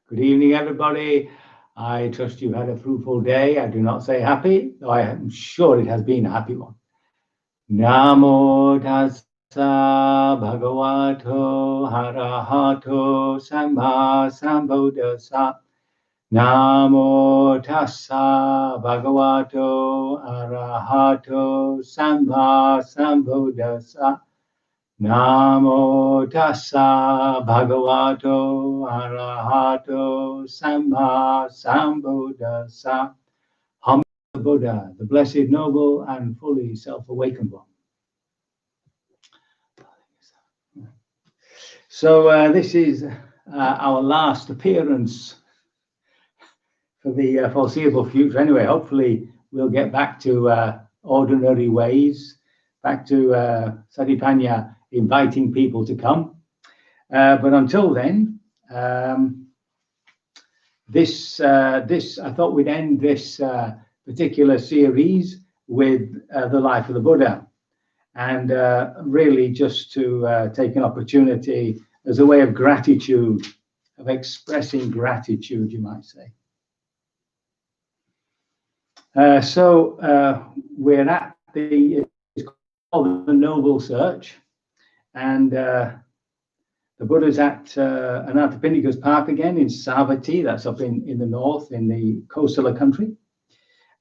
Good evening, everybody. I trust you've had a fruitful day. I do not say happy, though I am sure it has been a happy one. Namo tassa bhagavato harahato samma sambuddhassa. Namo tassa bhagavato arahato samma sambuddhassa. Namo tassa bhagavato arahato samma sambuddhassa. Hum the Buddha, the blessed, noble, and fully self-awakened one. So this is our last appearance for the foreseeable future. Anyway, hopefully we'll get back to ordinary ways, back to Satipanya inviting people to come. But until then, this I thought we'd end this particular series with the life of the Buddha, and really just to take an opportunity as a way of gratitude, of expressing gratitude, you might say. So we're at it's called the Noble Search, and the Buddha's at Anathapindika's Park again in Savatthi, that's up in the north in the Kosala country.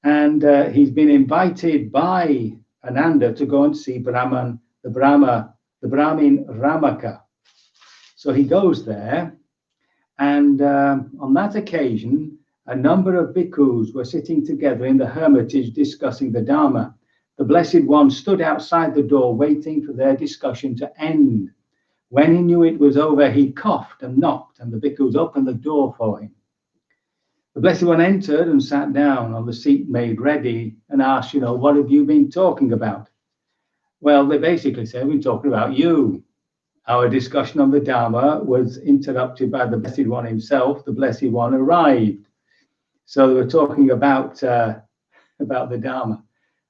And he's been invited by Ananda to go and see the Brahmin Ramaka. So he goes there, and on that occasion, a number of bhikkhus were sitting together in the hermitage discussing the Dharma. The Blessed One stood outside the door waiting for their discussion to end. When he knew it was over, he coughed and knocked, and the bhikkhus opened the door for him. The Blessed One entered and sat down on the seat made ready and asked, what have you been talking about? Well, they basically said, we've been talking about you. Our discussion on the Dharma was interrupted by the Blessed One himself. The Blessed One arrived. So they were talking about the Dharma,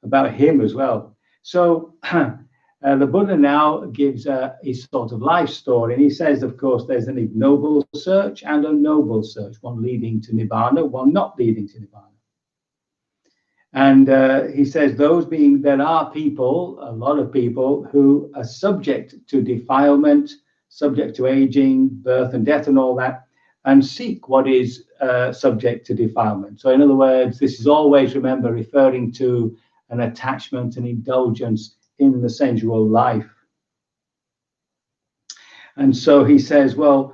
about him as well. So the Buddha now gives his sort of life story, and he says, of course, there's an ignoble search and a noble search, one leading to Nibbana, one not leading to Nibbana. And he says there are people, a lot of people, who are subject to defilement, subject to aging, birth and death and all that, and seek what is subject to defilement. So in other words, this is always, remember, referring to an attachment and indulgence in the sensual life. And so he says, well,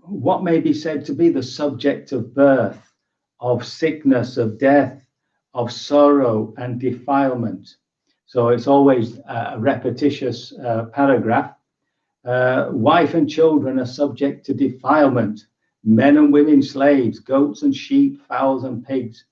what may be said to be the subject of birth, of sickness, of death, of sorrow and defilement? So it's always a repetitious paragraph. Wife and children are subject to defilement. Men and women slaves, goats and sheep, fowls and pigs.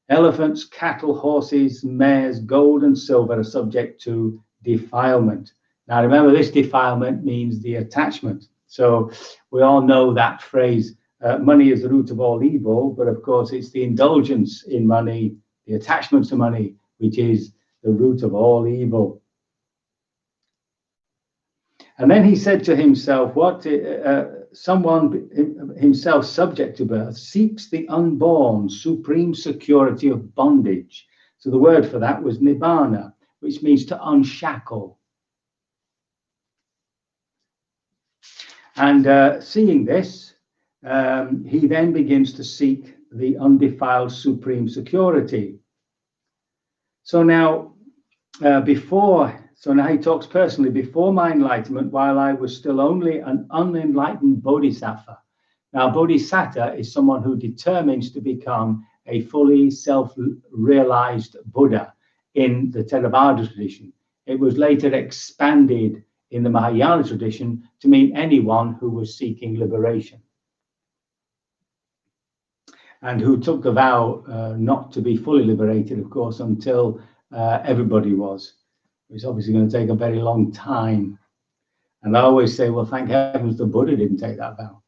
Elephants, cattle, horses, mares, gold and silver are subject to defilement. Now remember, this defilement means the attachment. So we all know that phrase, money is the root of all evil, but of course it's the indulgence in money, the attachment to money, which is the root of all evil. And then he said to himself, someone himself subject to birth seeks the unborn supreme security of bondage. So the word for that was Nibbana, which means to unshackle. And seeing this, he then begins to seek the undefiled supreme security. So now, now he talks personally, before my enlightenment, while I was still only an unenlightened bodhisattva. Now, bodhisattva is someone who determines to become a fully self-realized Buddha in the Theravada tradition. It was later expanded in the Mahayana tradition to mean anyone who was seeking liberation and who took the vow not to be fully liberated, of course, until everybody was. It's obviously going to take a very long time. And I always say, well, thank heavens the Buddha didn't take that vow.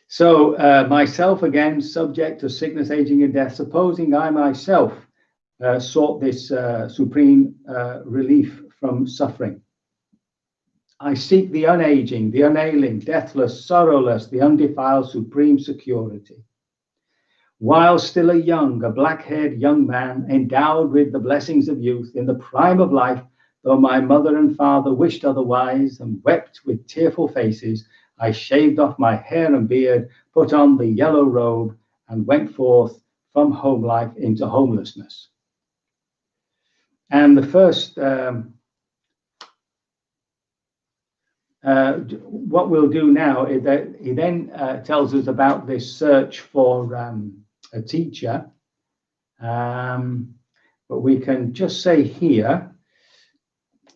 So myself, again, subject to sickness, aging and death, supposing I myself sought this supreme relief from suffering. I seek the unaging, the unailing, deathless, sorrowless, the undefiled, supreme security. While still a black-haired young man, endowed with the blessings of youth, in the prime of life, though my mother and father wished otherwise and wept with tearful faces, I shaved off my hair and beard, put on the yellow robe, and went forth from home life into homelessness. And the first, what we'll do now is that he then tells us about this search for a teacher. But we can just say here,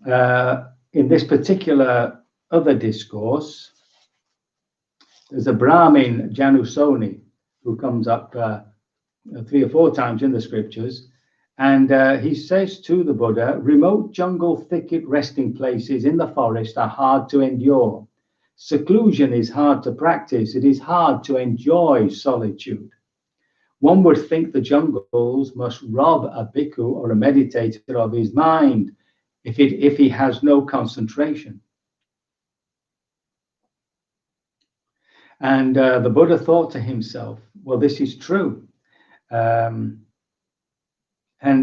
in this particular other discourse, there's a Brahmin, Janusoni, who comes up 3 or 4 times in the scriptures. And he says to the Buddha, remote jungle thicket resting places in the forest are hard to endure. Seclusion is hard to practice. It is hard to enjoy solitude. One would think the jungles must rob a bhikkhu or a meditator of his mind if he has no concentration. And the Buddha thought to himself, well, this is true. And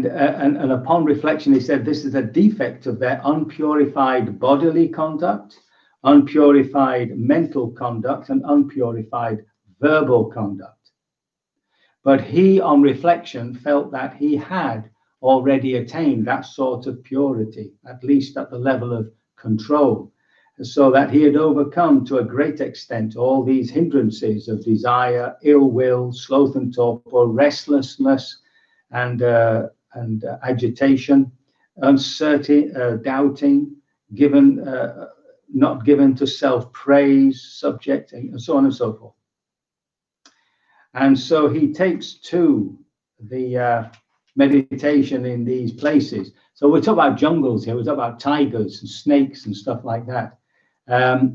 upon reflection, he said, this is a defect of their unpurified bodily conduct, unpurified mental conduct, and unpurified verbal conduct. But he, on reflection, felt that he had already attained that sort of purity, at least at the level of control, so that he had overcome to a great extent all these hindrances of desire, ill will, sloth and torpor, restlessness, and agitation, uncertainty, doubting, not given to self-praise, subjecting, and so on and so forth. And so he takes to the meditation in these places. So we're talking about jungles here. We're talking about tigers and snakes and stuff like that.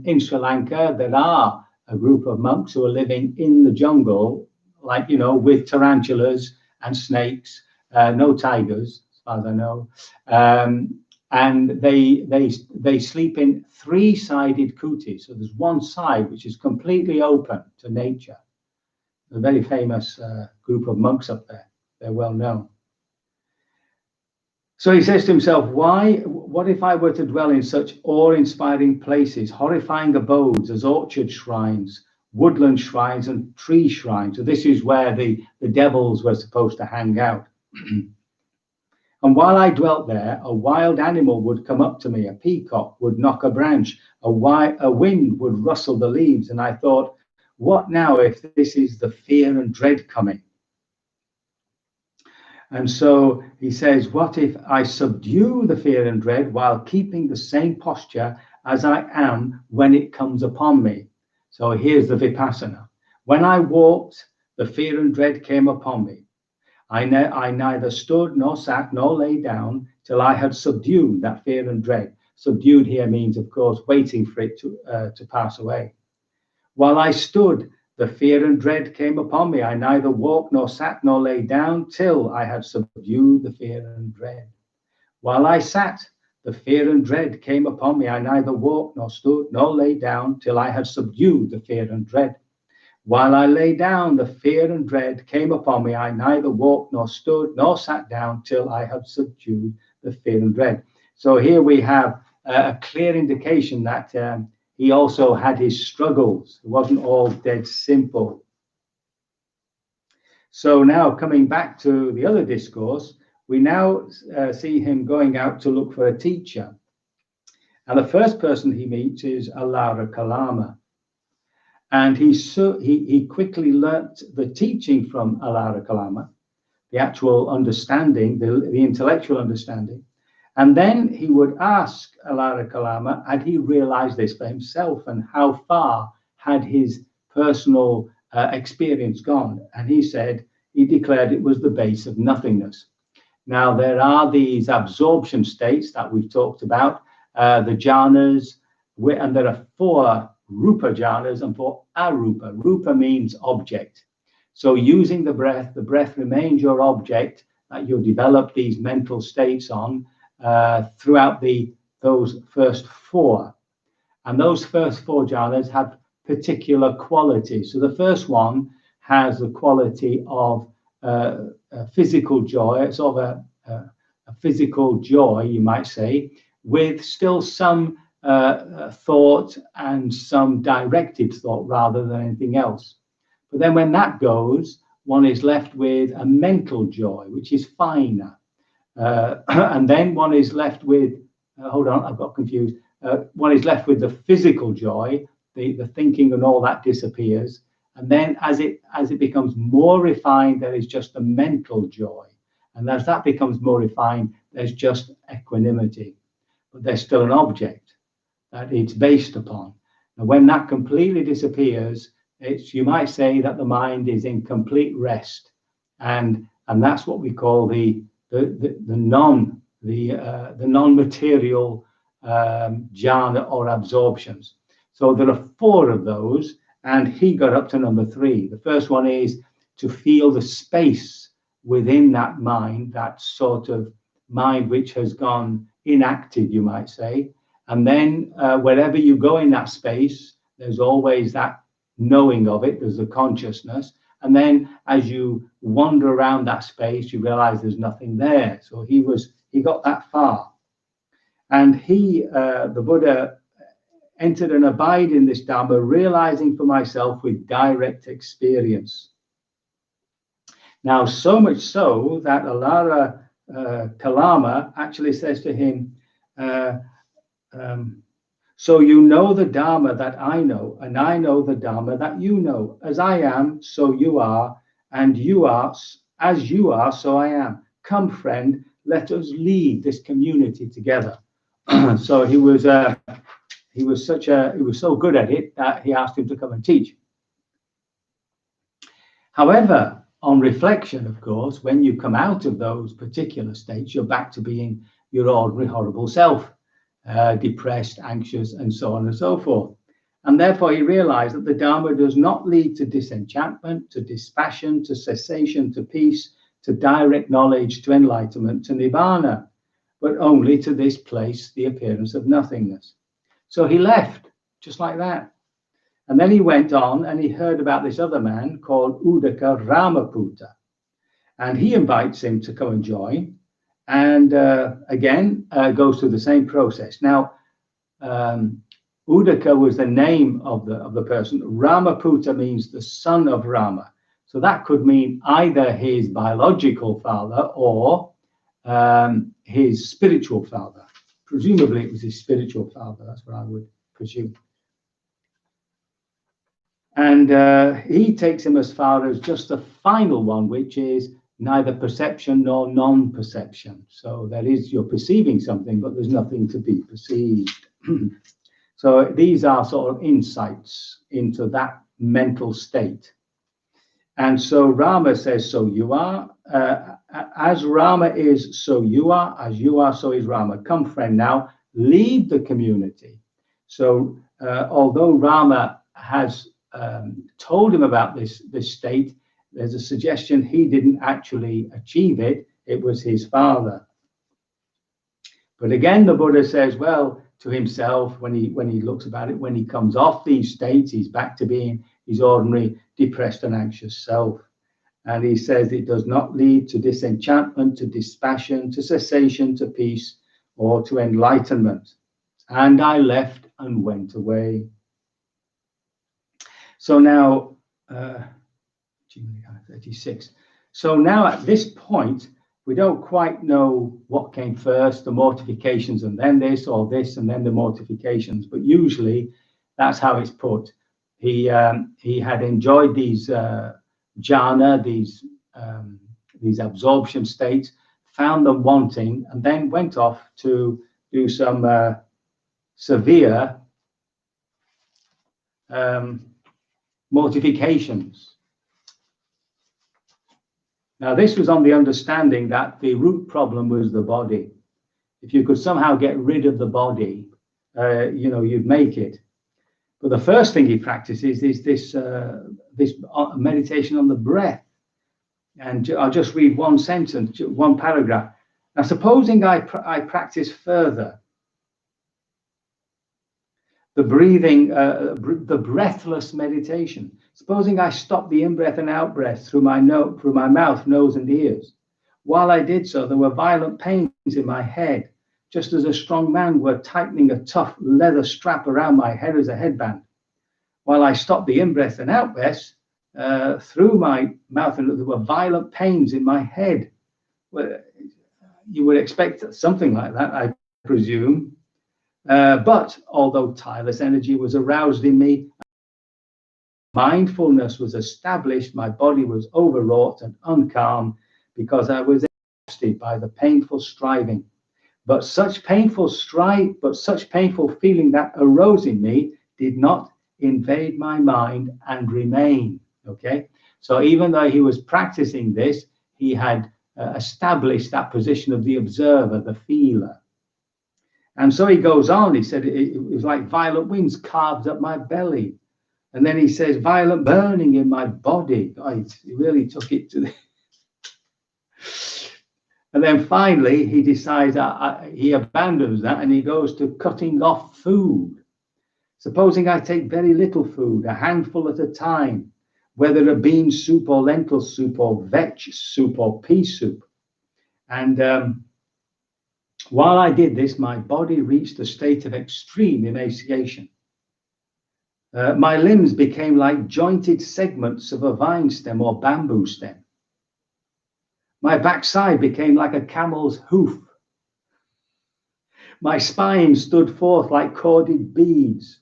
In Sri Lanka, there are a group of monks who are living in the jungle, like, you know, with tarantulas and snakes, no tigers, as far as I know. And they sleep in 3-sided kutis. So there's one side which is completely open to nature. A very famous group of monks up there. They're well known. So he says to himself, what if I were to dwell in such awe-inspiring places, horrifying abodes as orchard shrines, woodland shrines, and tree shrines? So this is where the devils were supposed to hang out. And while I dwelt there, a wild animal would come up to me, a peacock would knock a branch, a wind would rustle the leaves, and I thought, what now if this is the fear and dread coming? And so he says, what if I subdue the fear and dread while keeping the same posture as I am when it comes upon me? So here's the Vipassana. When I walked, the fear and dread came upon me. I neither stood nor sat nor lay down till I had subdued that fear and dread. Subdued here means, of course, waiting for it to pass away. While I stood, the fear and dread came upon me. I neither walked nor sat nor lay down till I had subdued the fear and dread. While I sat, the fear and dread came upon me. I neither walked nor stood nor lay down till I had subdued the fear and dread. While I lay down, the fear and dread came upon me. I neither walked nor stood nor sat down till I had subdued the fear and dread. So here we have a clear indication that he also had his struggles. It wasn't all dead simple. So now coming back to the other discourse, we now see him going out to look for a teacher. And the first person he meets is Alara Kalama. And he quickly learnt the teaching from Alara Kalama, the actual understanding, the intellectual understanding. And then he would ask Alara Kalama, had he realized this for himself, and how far had his personal experience gone? And he declared it was the base of nothingness. Now, there are these absorption states that we've talked about, the jhanas, and there are 4 rupa jhanas and 4 arupa. Rupa means object. So using the breath remains your object that you'll develop these mental states on throughout those first 4. And those first 4 jhanas have particular qualities. So the first one has the quality of a physical joy, sort of a physical joy, you might say, with still some thought and some directed thought rather than anything else. But then when that goes, one is left with a mental joy, which is finer. And then one is left with, hold on, I've got confused. One is left with the physical joy, the thinking and all that disappears. And then as it becomes more refined, there is just a mental joy. And as that becomes more refined, there's just equanimity. But there's still an object that it's based upon. And when that completely disappears, you might say that the mind is in complete rest. And that's what we call the non-material jhana or absorptions. So there are 4 of those, and he got up to number 3. The first one is to feel the space within that mind, that sort of mind which has gone inactive, you might say. And then wherever you go in that space, there's always that knowing of it, there's a consciousness. And then as you wander around that space, you realize there's nothing there. So he got that far. And the Buddha entered and abide in this Dharma, realizing for myself with direct experience. Now, so much so that Alara Kalama actually says to him, so you know the Dharma that I know, and I know the Dharma that you know. As I am, so you are, and you are, as you are, so I am. Come, friend, let us lead this community together. So he was so good at it that he asked him to come and teach. However, on reflection, of course, when you come out of those particular states, you're back to being your ordinary horrible self, depressed, anxious, and so on and so forth. And therefore he realized that the Dharma does not lead to disenchantment, to dispassion, to cessation, to peace, to direct knowledge, to enlightenment, to Nibbana, but only to this place, the appearance of nothingness. So he left, just like that. And then he went on and he heard about this other man called Udaka Ramaputta. And he invites him to come and join. And again, goes through the same process. Now, Udaka was the name of the person. Ramaputta means the son of Rama. So that could mean either his biological father or his spiritual father. Presumably it was his spiritual father. That's what I would presume. And he takes him as far as just the final one, which is neither perception nor non-perception. So that is, you're perceiving something, but there's nothing to be perceived. So these are sort of insights into that mental state. And so Rama says, so you are, as Rama is, so you are, as you are, so is Rama. Come, friend, now lead the community. So although Rama has told him about this state, there's a suggestion he didn't actually achieve it. It was his father. But again, the Buddha says, well, to himself, when he looks about it, when he comes off these states, he's back to being his ordinary depressed and anxious self. And he says it does not lead to disenchantment, to dispassion, to cessation, to peace, or to enlightenment. And I left and went away. So now, 36. So now at this point, we don't quite know what came first, the mortifications and then this, or this and then the mortifications. But usually that's how it's put. He had enjoyed these jhana, these absorption states, found them wanting, and then went off to do some severe mortifications. Now, this was on the understanding that the root problem was the body. If you could somehow get rid of the body, you'd make it. But the first thing he practices is this meditation on the breath. And I'll just read one sentence, one paragraph. Now, supposing I practice further, the breathing, the breathless meditation. Supposing I stopped the in-breath and out-breath through my mouth, nose, and ears. While I did so, there were violent pains in my head, just as a strong man were tightening a tough leather strap around my head as a headband. While I stopped the in-breath and out-breath through my mouth, and there were violent pains in my head. Well, you would expect something like that, I presume. But although tireless energy was aroused in me, mindfulness was established, my body was overwrought and uncalm because I was exhausted by the painful striving. But such painful feeling that arose in me did not invade my mind and remain. Okay, so even though he was practicing this, he had established that position of the observer, the feeler. And so he goes on, he said, it was like violent winds carved up my belly. And then he says, violent burning in my body. Oh, he really took it to the... And then finally, he decides he abandons that and he goes to cutting off food. Supposing I take very little food, a handful at a time, whether a bean soup or lentil soup or vetch soup or pea soup. And while I did this, my body reached a state of extreme emaciation. My limbs became like jointed segments of a vine stem or bamboo stem. My backside became like a camel's hoof. My spine stood forth like corded beads.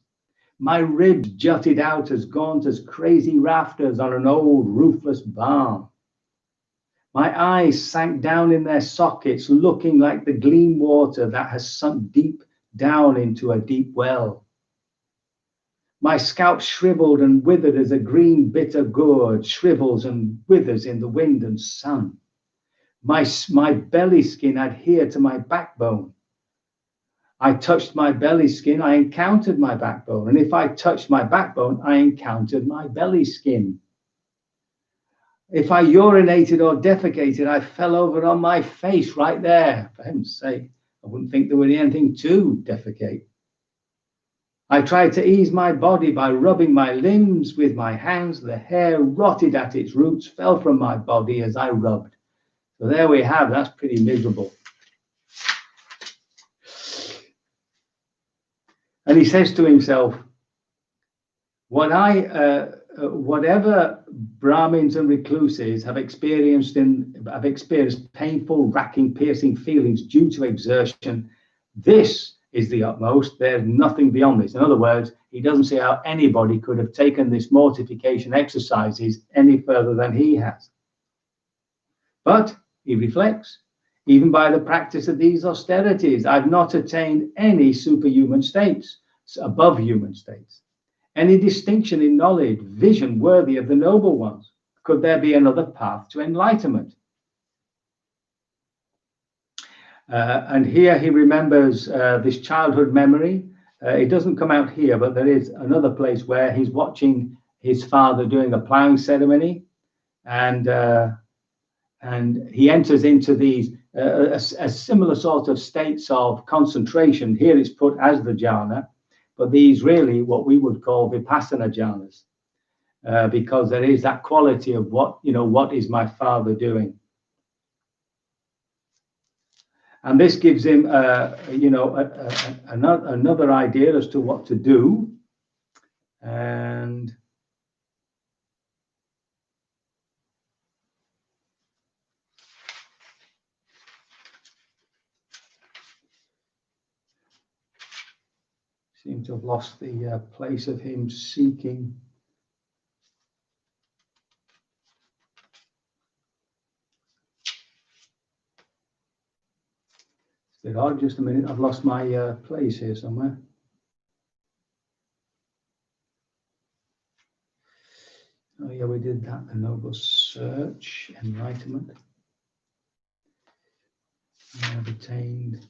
My ribs jutted out as gaunt as crazy rafters on an old roofless barn. My eyes sank down in their sockets, looking like the gleam water that has sunk deep down into a deep well. My scalp shriveled and withered as a green bitter gourd shrivels and withers in the wind and sun. My belly skin adhered to my backbone. I touched my belly skin, I encountered my backbone. And if I touched my backbone, I encountered my belly skin. If I urinated or defecated, I fell over on my face right there. For heaven's sake, I wouldn't think there would be anything to defecate. I tried to ease my body by rubbing my limbs with my hands. The hair rotted at its roots, fell from my body as I rubbed. So there we have, that's pretty miserable. And he says to himself, whatever Brahmins and recluses have experienced painful, racking, piercing feelings due to exertion, this is the utmost. There's nothing beyond this. In other words, he doesn't see how anybody could have taken this mortification exercises any further than he has. But he reflects, even by the practice of these austerities, I've not attained any superhuman states, above human states, any distinction in knowledge, vision worthy of the noble ones. Could there be another path to enlightenment? And here he remembers this childhood memory. It doesn't come out here, but there is another place where he's watching his father doing a plowing ceremony, and he enters into these a similar sort of states of concentration. Here it's put as the jhana, but these really what we would call vipassana jhanas, because there is that quality of what is my father doing. And this gives him, another idea as to what to do. And seem to have lost the place of him seeking. Just a minute, I've lost my place here somewhere. Oh yeah, we did that, the noble search, enlightenment. I have attained.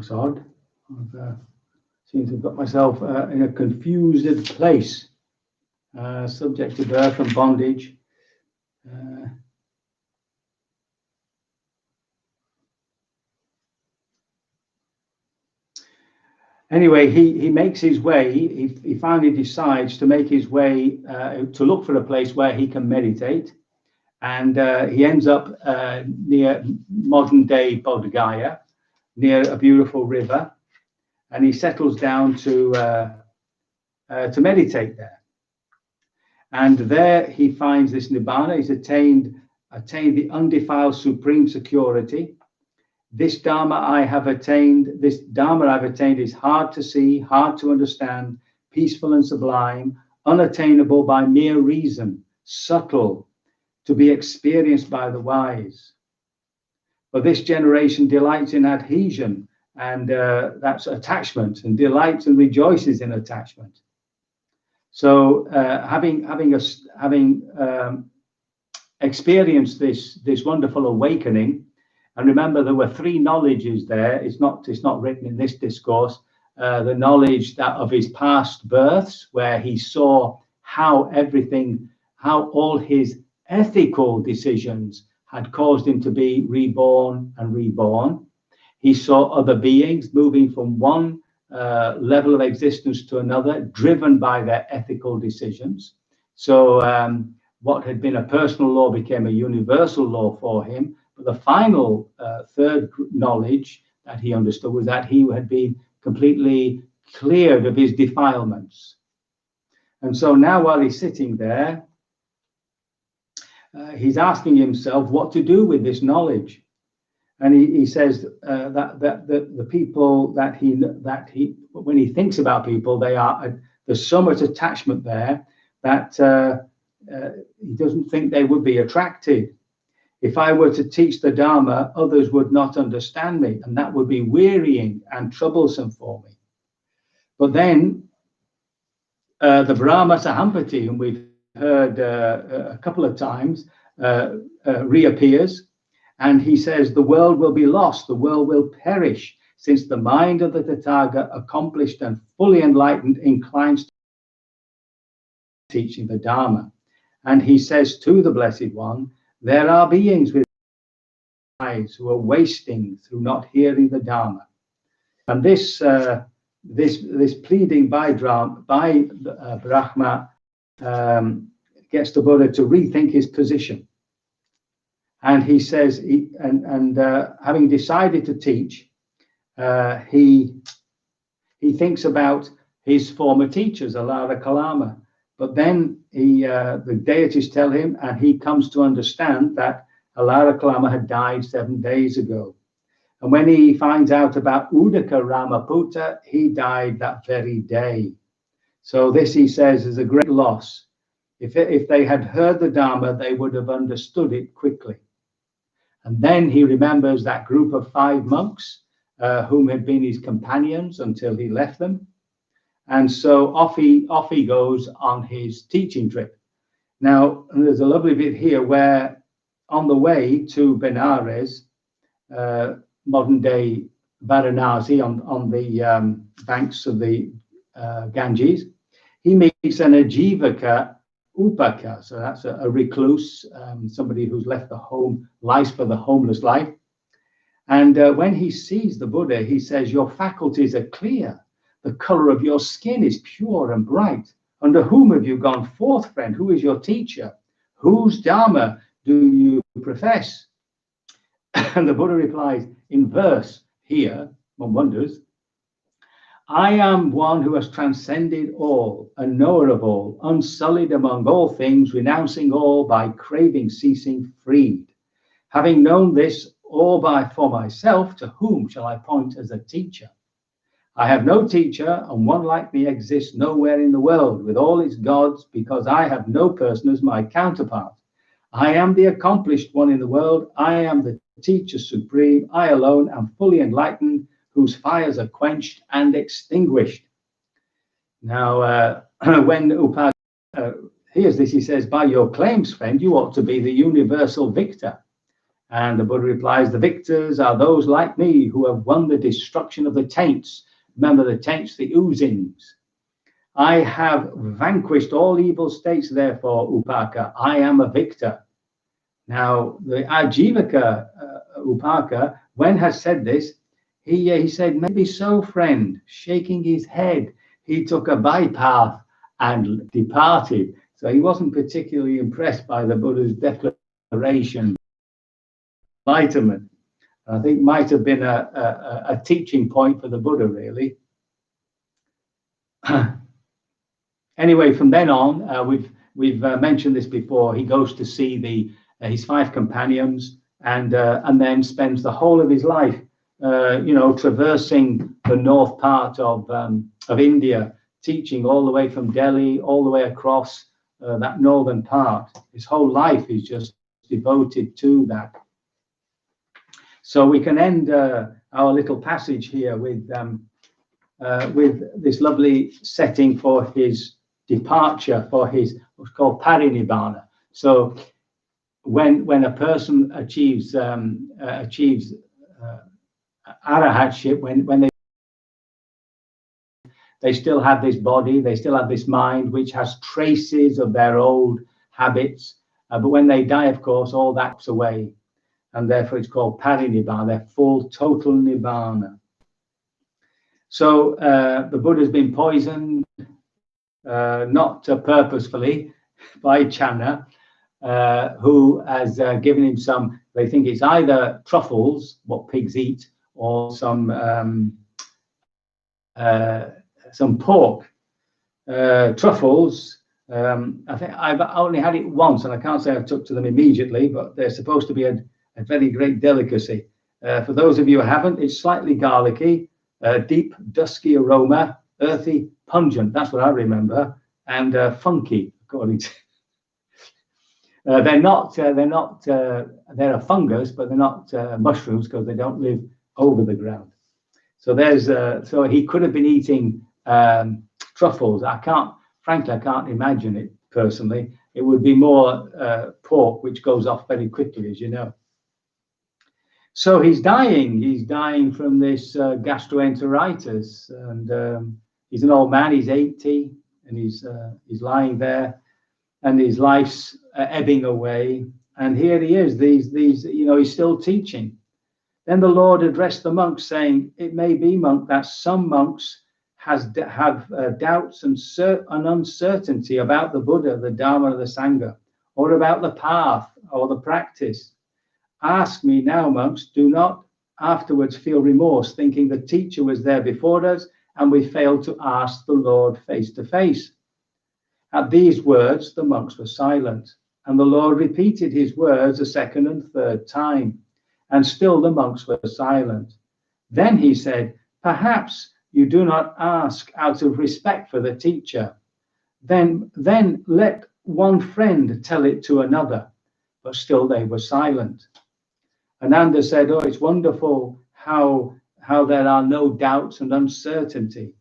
That's odd. I seem to have got myself in a confused place. Subject to birth and bondage. Anyway, he makes his way. He finally decides to make his way to look for a place where he can meditate, and he ends up near modern-day Bodh Gaya, near a beautiful river, and he settles down to meditate there. And there he finds this Nibbana. He's attained the undefiled supreme security. This Dharma I've attained is hard to see, hard to understand, peaceful and sublime, unattainable by mere reason, subtle, to be experienced by the wise. But this generation delights in adhesion, and that's attachment, and delights and rejoices in attachment. So having experienced this wonderful awakening, and remember there were three knowledges there. It's not written in this discourse. The knowledge that of his past births, where he saw how all his ethical decisions had caused him to be reborn and reborn. He saw other beings moving from one level of existence to another, driven by their ethical decisions. So what had been a personal law became a universal law for him. But the final third knowledge that he understood was that he had been completely cleared of his defilements. And so now while he's sitting there, he's asking himself what to do with this knowledge. And he says that the people that he when he thinks about people, there's so much attachment there that he doesn't think they would be attracted. If I were to teach the Dharma, others would not understand me, and that would be wearying and troublesome for me. But then the Brahma Sahampati, whom we've heard a couple of times, reappears, and he says, the world will be lost, the world will perish, since the mind of the Tathaga, accomplished and fully enlightened, inclines to teaching the Dharma. And he says to the Blessed One, there are beings with eyes who are wasting through not hearing the Dharma. And this pleading by Brahma gets the Buddha to rethink his position. And he says, having decided to teach, he thinks about his former teachers, Alara Kalama. But then the deities tell him, and he comes to understand that Alara Kalama had died 7 days ago. And when he finds out about Udaka Ramaputta, he died that very day. So this, he says, is a great loss. If they had heard the Dharma, they would have understood it quickly. And then he remembers that group of 5 monks whom had been his companions until he left them. And so off he goes on his teaching trip. Now, there's a lovely bit here where on the way to Benares, modern-day Varanasi, on the banks of the Ganges, he meets an Ajivaka Upaka. So that's a recluse, somebody who's left the home, life for the homeless life. And when he sees the Buddha, he says, your faculties are clear. The color of your skin is pure and bright. Under whom have you gone forth, friend? Who is your teacher? Whose Dharma do you profess? And the Buddha replies in verse here, one wonders, I am one who has transcended all, a knower of all, unsullied among all things, renouncing all, by craving ceasing, freed. Having known this all for myself, to whom shall I point as a teacher? I have no teacher, and one like me exists nowhere in the world with all its gods, because I have no person as my counterpart. I am the accomplished one in the world. I am the teacher supreme. I alone am fully enlightened, whose fires are quenched and extinguished. Now, when Upada hears this, he says, by your claims, friend, you ought to be the universal victor. And the Buddha replies, the victors are those like me who have won the destruction of the taints. Remember the taints, the oozings. I have vanquished all evil states, therefore, Upaka, I am a victor. Now, the Ajivaka Upaka, when has said this, he said, maybe so, friend, shaking his head. He took a bypath and departed. So he wasn't particularly impressed by the Buddha's declaration. Enlightenment, I think, might have been a teaching point for the Buddha, really. Anyway, from then on, we've mentioned this before. He goes to see his 5 companions, and then spends the whole of his life, traversing the north part of India, teaching all the way from Delhi all the way across that northern part. His whole life is just devoted to that. So we can end our little passage here with this lovely setting for his departure, for his what's called Parinibbana. So when a person achieves arahatship, when they still have this body, they still have this mind which has traces of their old habits, but when they die, of course, all that's away. And therefore it's called Parinibbana, their full total Nibbana. So the Buddha's been poisoned, not purposefully, by Channa, who has given him some, they think it's either truffles, what pigs eat, or some pork. Truffles, I think I've only had it once, and I can't say I took to them immediately, but they're supposed to be a very great delicacy. For those of you who haven't, it's slightly garlicky, deep, dusky aroma, earthy, pungent, that's what I remember, and funky, according to... they're a fungus, but they're not mushrooms, because they don't live over the ground. So so he could have been eating truffles. Frankly, I can't imagine it personally. It would be more pork, which goes off very quickly, as you know. So he's dying. He's dying from this gastroenteritis, and he's an old man. He's 80, and he's lying there, and his life's ebbing away. And here he is. He's still teaching. Then the Lord addressed the monks, saying, "It may be, monk, that some monks have doubts and uncertainty about the Buddha, the Dharma, the Sangha, or about the path or the practice. Ask me now, monks. Do not afterwards feel remorse, thinking the teacher was there before us, and we failed to ask the Lord face to face." At these words, the monks were silent, and the Lord repeated his words a second and third time, and still the monks were silent. Then he said, "Perhaps you do not ask out of respect for the teacher. Then let one friend tell it to another." But still they were silent. Ananda said, "Oh, it's wonderful how there are no doubts and uncertainty."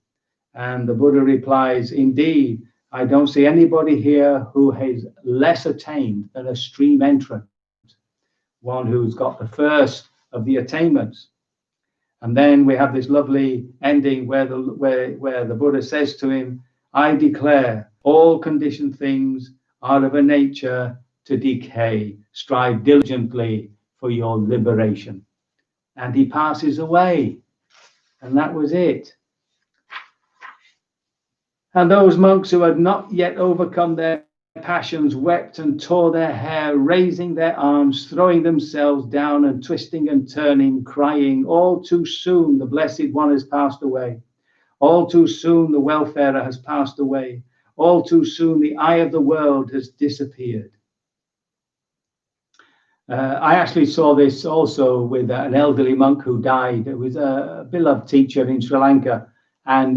And the Buddha replies, "Indeed, I don't see anybody here who has less attained than a stream entrant, one who's got the first of the attainments." And then we have this lovely ending where the Buddha says to him, "I declare all conditioned things are of a nature to decay. Strive diligently for your liberation." And he passes away. And that was it. And those monks who had not yet overcome their passions wept and tore their hair, raising their arms, throwing themselves down and twisting and turning, crying, "All too soon the Blessed One has passed away. All too soon the welfarer has passed away. All too soon the eye of the world has disappeared." I actually saw this also with an elderly monk who died. It was a beloved teacher in Sri Lanka, and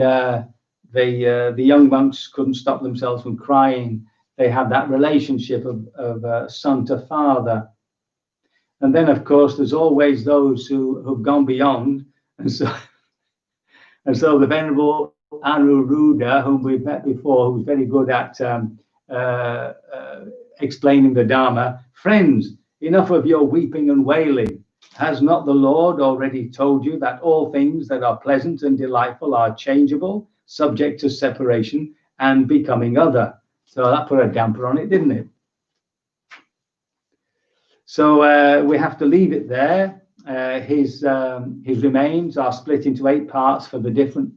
the young monks couldn't stop themselves from crying. They had that relationship of son to father. And then, of course, there's always those who've gone beyond. And so the Venerable Anuruddha, whom we've met before, who's very good at explaining the Dharma, "Friends, enough of your weeping and wailing. Has not the Lord already told you that all things that are pleasant and delightful are changeable, subject to separation and becoming other? So that put a damper on it, didn't it? So we have to leave it there. His remains are split into 8 parts for the different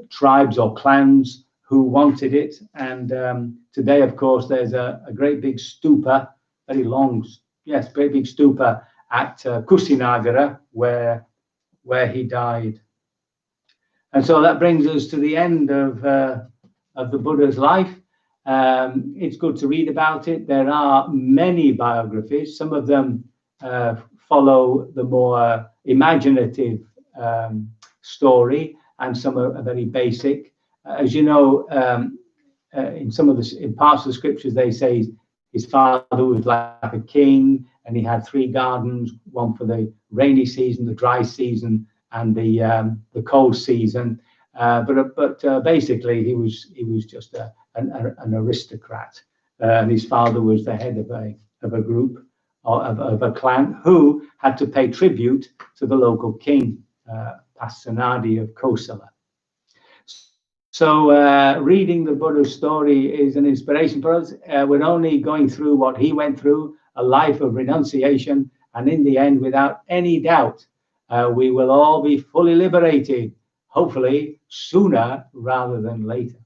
tribes or clans who wanted it. And today, of course, there's a great big stupa, very long, yes, great big stupa at Kusinagara, where he died. And so that brings us to the end of the Buddha's life. It's good to read about it. There are many biographies. Some of them follow the more imaginative story, and some are very basic. As you know, in parts of the scriptures, they say his father was like a king, and he had 3 gardens, one for the rainy season, the dry season, and the cold season. But basically, he was just an aristocrat, and his father was the head of a group, of a clan, who had to pay tribute to the local king, Pasenadi of Kosala. So reading the Buddha's story is an inspiration for us. We're only going through what he went through, a life of renunciation, and in the end, without any doubt, we will all be fully liberated, hopefully sooner rather than later.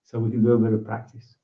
So we can do a bit of practice.